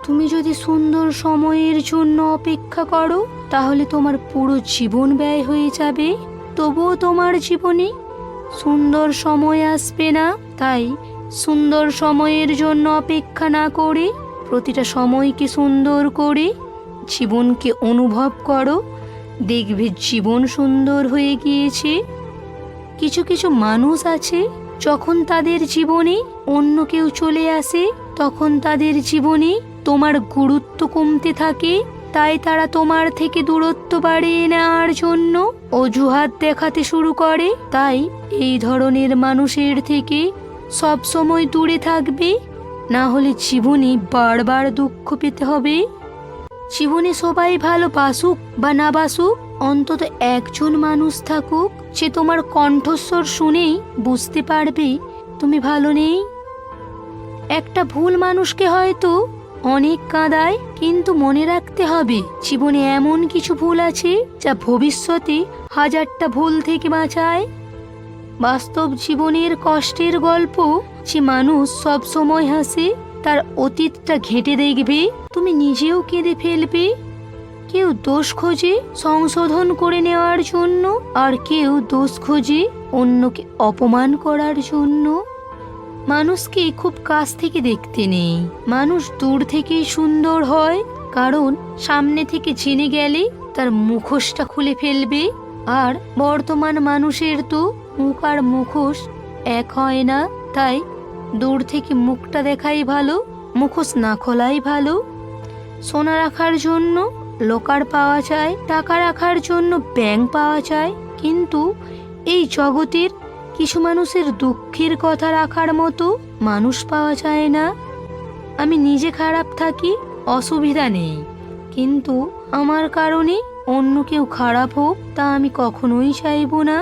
তুমি যদি সুন্দর সময়ের জন্য অপেক্ষা করো তাহলে তোমার পুরো জীবন ব্যয় হয়ে যাবে, তবুও তোমার জীবনে সুন্দর সময় আসবে না। তাই সুন্দর সময়ের জন্য অপেক্ষা না করে প্রতিটা সময়কে সুন্দর করে জীবনকে অনুভব করো, দেখবে জীবন সুন্দর হয়ে গিয়েছে। কিছু কিছু মানুষ আছে, যখন তাদের জীবনে অন্য কেউ চলে আসে তখন তাদের জীবনে তোমার গুরুত্ব কমতে থাকে। তাই তারা তোমার থেকে দূরত্ব বাড়িয়ে নেওয়ার জন্য অজুহাত দেখাতে শুরু করে। তাই এই ধরনের মানুষের থেকে সব সময় দূরে থাকবে, না হলে জীবনে বারবার দুঃখ পেতে হবে। জীবনে সবাই ভালো বাসুক বা না বাসুক, অন্তত একজন মানুষ থাকুক যে তোমার কণ্ঠস্বর শুনেই বুঝতে পারবে তুমি ভালো নেই। একটা ভুল মানুষকে হয়তো অনেক কাঁদায়, কিন্তু মনে রাখতে হবে জীবনে এমন কিছু ভুল আছে যা ভবিষ্যতে হাজারটা ভুল থেকে বাঁচায়। বাস্তব জীবনের কষ্টের গল্প যে মানুষ সব সময় হাসে তার অতীতটা ঘেঁটে দেখবে তুমি নিজেও কেঁদে ফেলবে। কেউ দোষ খোঁজে সংশোধন করে নেওয়ার জন্য, আর কেউ দোষ খোঁজে অন্যকে অপমান করার জন্য। মানুষকে খুব কাছ থেকে দেখতে নেই, মানুষ দূর থেকেই সুন্দর হয়, কারণ সামনে থেকে জেনে গেলে তার মুখোশটা খুলে ফেলবে। আর বর্তমান মানুষের তো মুখ আর মুখোশ এক হয় না, তাই দূর থেকে মুখটা দেখাই ভালো, মুখোশ না খোলাই ভালো। সোনা রাখার জন্য লকার পাওয়া যায়, টাকা রাখার জন্য ব্যাংক পাওয়া যায়, কিন্তু এই জগতের কিছু মানুষের দুঃখের কথা রাখার মতো মানুষ পাওয়া যায় না। আমি নিজে খারাপ থাকি, অসুবিধা নেই, কিন্তু আমার কারণে অন্য কেউ খারাপ হোক তা আমি কখনোই চাইবো না।